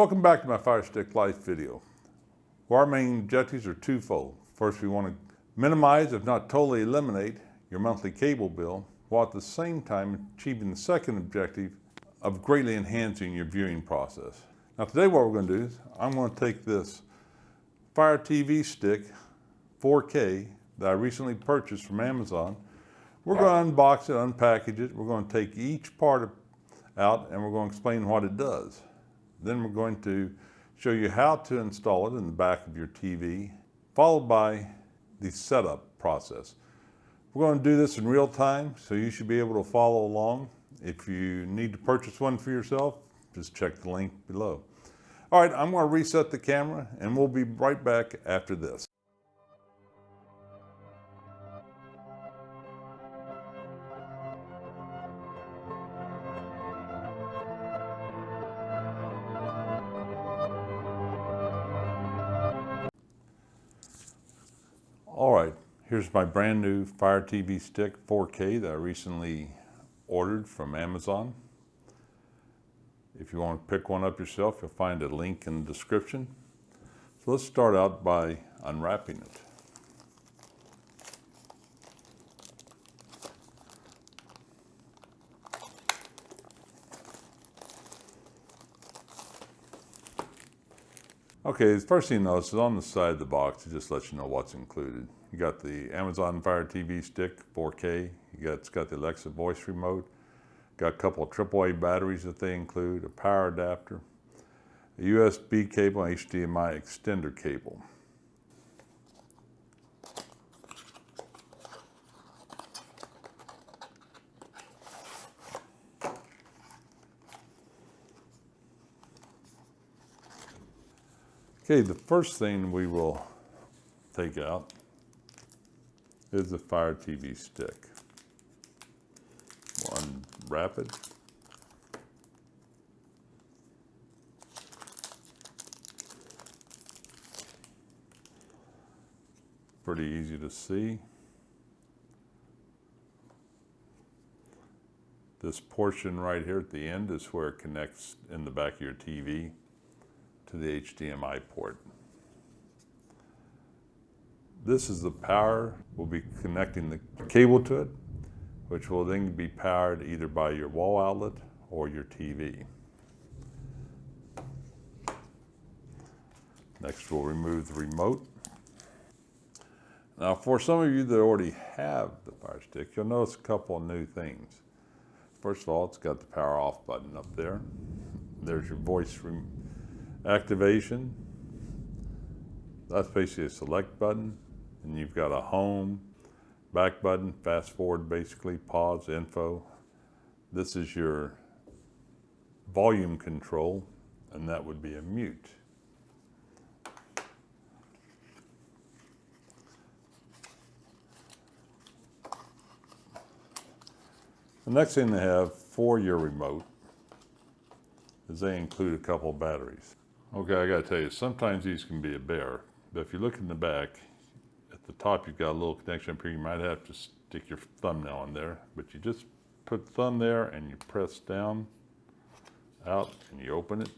Welcome back to my Firestick Life video. Well, our main objectives are twofold. First, we want to minimize, if not totally eliminate, your monthly cable bill, while at the same time achieving the second objective of greatly enhancing your viewing process. Now today what we're going to do is I'm going to take this Fire TV Stick 4K that I recently purchased from Amazon. We're going to unbox it, unpackage it. We're going to take each part out and we're going to explain what it does. Then we're going to show you how to install it in the back of your TV, followed by the setup process. We're going to do this in real time, so you should be able to follow along. If you need to purchase one for yourself, just check the link below. All right, I'm going to reset the camera and we'll be right back after this. All right, here's my brand new Fire TV Stick 4K that I recently ordered from Amazon. If you want to pick one up yourself, you'll find a link in the description. So let's start out by unwrapping it. Okay, the first thing you notice is on the side of the box, it just lets you know what's included. You got the Amazon Fire TV Stick 4K, it's got the Alexa voice remote, got a couple of AAA batteries that they include, a power adapter, a USB cable, and HDMI extender cable. Okay, the first thing we will take out is the Fire TV Stick. We'll unwrap it. Pretty easy to see. This portion right here at the end is where it connects in the back of your TV to the HDMI port. This is the power. We'll be connecting the cable to it, which will then be powered either by your wall outlet or your TV. Next, we'll remove the remote. Now, for some of you that already have the Fire Stick, you'll notice a couple of new things. First of all, it's got the power off button up there. There's your voice activation. That's basically a select button, and you've got a home, back button, fast forward basically, pause, info. This is your volume control, and that would be a mute. The next thing they have for your remote is they include a couple of batteries. Okay, I gotta tell you, sometimes these can be a bear, but if you look in the back, at the top you've got a little connection up here. You might have to stick your thumbnail in there, but you just put the thumb there and you press down, out, and you open it.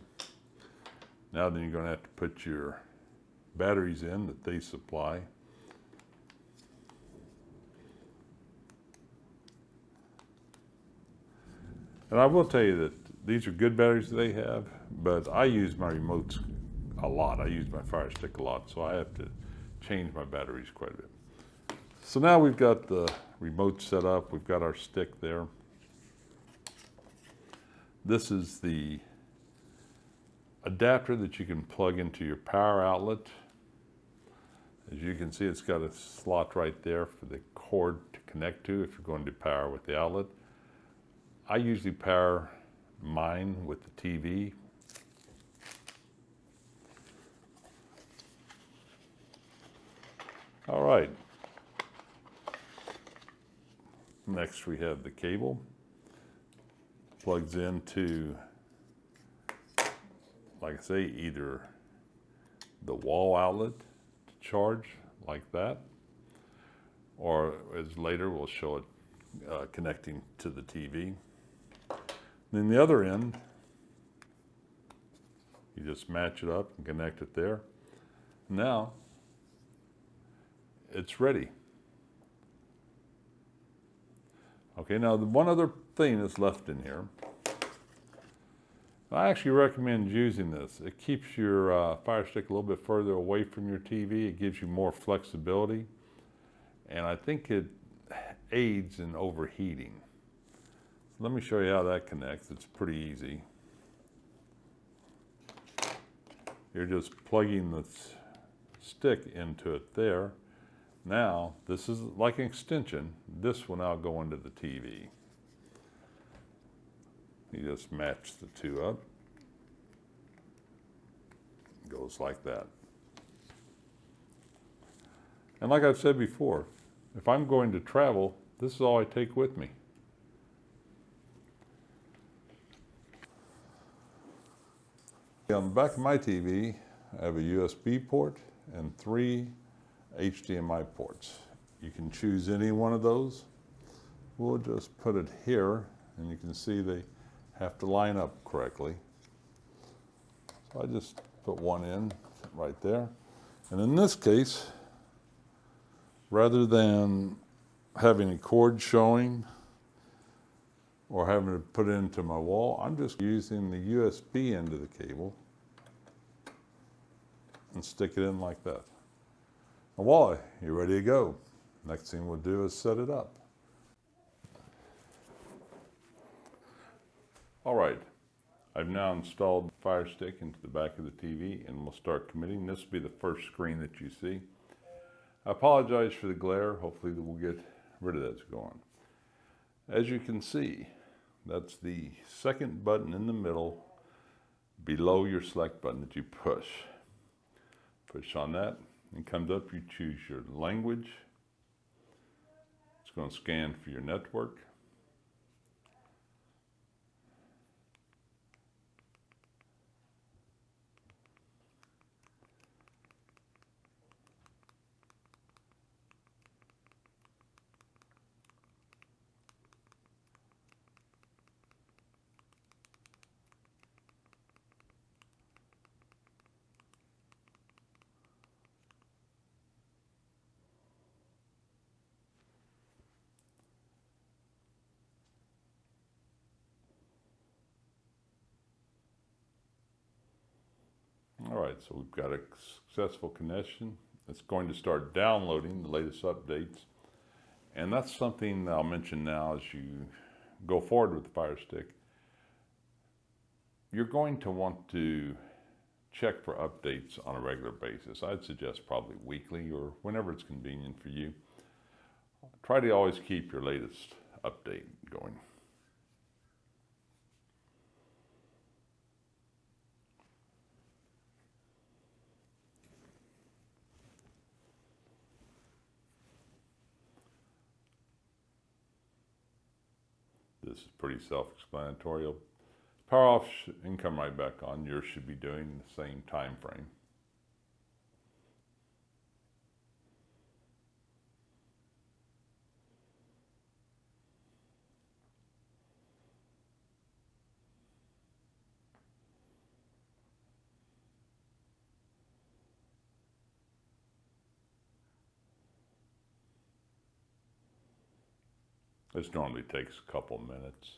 Now then you're gonna have to put your batteries in that they supply. And I will tell you that these are good batteries that they have, but I use my remotes a lot. I use my Fire Stick a lot, so I have to change my batteries quite a bit. So now we've got the remote set up. We've got our stick there. This is the adapter that you can plug into your power outlet. As you can see, it's got a slot right there for the cord to connect to if you're going to power with the outlet. I usually power mine with the TV. All right. Next we have the cable. Plugs into, like I say, either the wall outlet to charge like that, or as later we'll show it connecting to the TV. Then the other end You just match it up and connect it there. Now, it's ready. Okay, now the one other thing that's left in here. I actually recommend using this. It keeps your Fire Stick a little bit further away from your TV. It gives you more flexibility. And I think it aids in overheating. So let me show you how that connects. It's pretty easy. You're just plugging the stick into it there. Now, this is like an extension. This will now go into the TV. You just match the two up. It goes like that. And like I've said before, if I'm going to travel, this is all I take with me. On the back of my TV, I have a USB port and 3 HDMI ports. You can choose any one of those. We'll just put it here, and you can see they have to line up correctly. So I just put one in right there. And in this case, rather than having a cord showing or having to put it into my wall, I'm just using the USB end of the cable and stick it in like that. And voila, you're ready to go. Next thing we'll do is set it up. All right, I've now installed the Fire Stick into the back of the TV, and we'll start committing. This will be the first screen that you see. I apologize for the glare. Hopefully we'll get rid of that as we go on. As you can see, that's the second button in the middle below your select button that you push. Push on that, and it comes up. You choose your language. It's going to scan for your network. All right, so we've got a successful connection. It's going to start downloading the latest updates. And that's something I'll mention now as you go forward with the Fire Stick. You're going to want to check for updates on a regular basis. I'd suggest probably weekly or whenever it's convenient for you. Try to always keep your latest update going. This is pretty self-explanatory. Power off and come right back on. Yours should be doing the same time frame. This normally takes a couple minutes.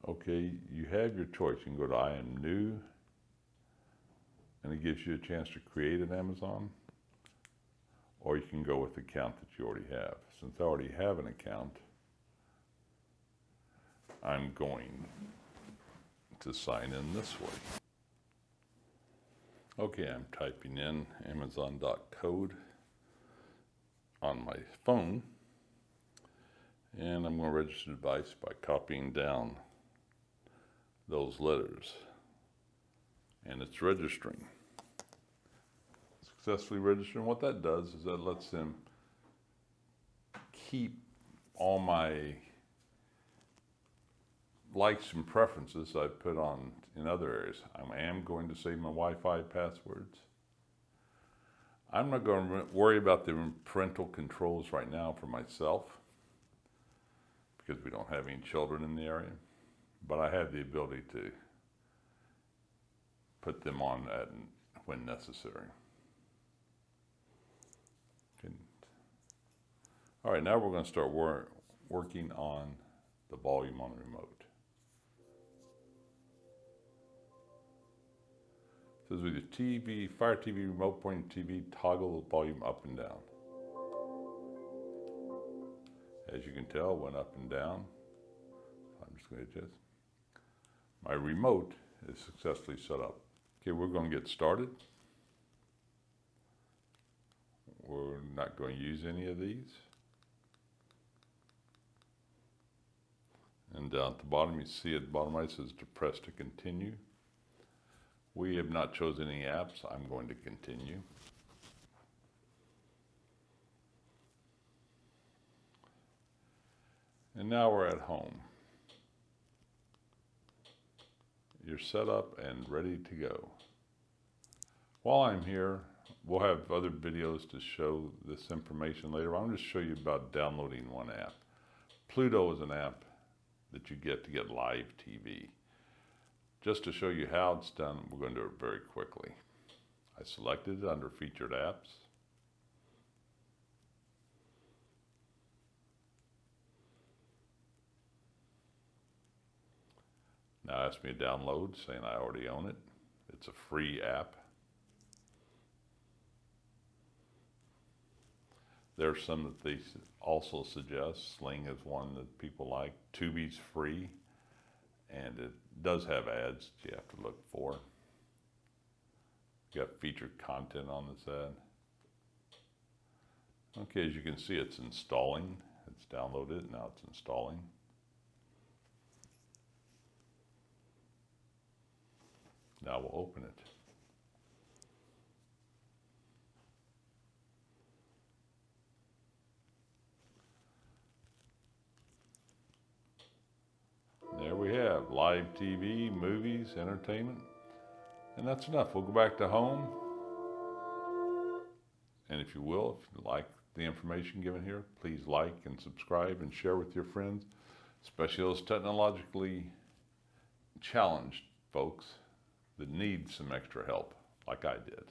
Okay, you have your choice. You can go to I am new, and it gives you a chance to create an Amazon, or you can go with the account that you already have. Since I already have an account, I'm going to sign in this way. Okay, I'm typing in Amazon.code on my phone, and I'm going to register the device by copying down those letters, and it's registering. Successfully registering. What that does is that lets them keep all my likes and preferences I put on in other areas. I am going to save my Wi-Fi passwords. I'm not going to worry about the parental controls right now for myself because we don't have any children in the area, but I have the ability to put them on that when necessary. All right, now we're going to start working on the volume on the remote. It says with your TV, Fire TV, remote pointing TV, toggle the volume up and down. As you can tell, it went up and down. I'm just going to adjust. My remote is successfully set up. Okay, we're going to get started. We're not going to use any of these. And down at the bottom, you see at the bottom right, it says to press to continue. We have not chosen any apps. I'm going to continue. And now we're at home. You're set up and ready to go. While I'm here, we'll have other videos to show this information later. I'm going to show you about downloading one app. Pluto is an app that you get to get live TV. Just to show you how it's done, we're going to do it very quickly. I selected it under featured apps. Now ask me to download, saying I already own it. It's a free app. There's some that they also suggest. Sling is one that people like. Tubi's free, and it does have ads that you have to look for. You got featured content on this ad. Okay, as you can see, it's installing. It's downloaded, now it's installing. Now we'll open it. There we have live TV, movies, entertainment, and that's enough. We'll go back to home. And if you will, if you like the information given here, please like and subscribe and share with your friends, especially those technologically challenged folks that need some extra help, like I did.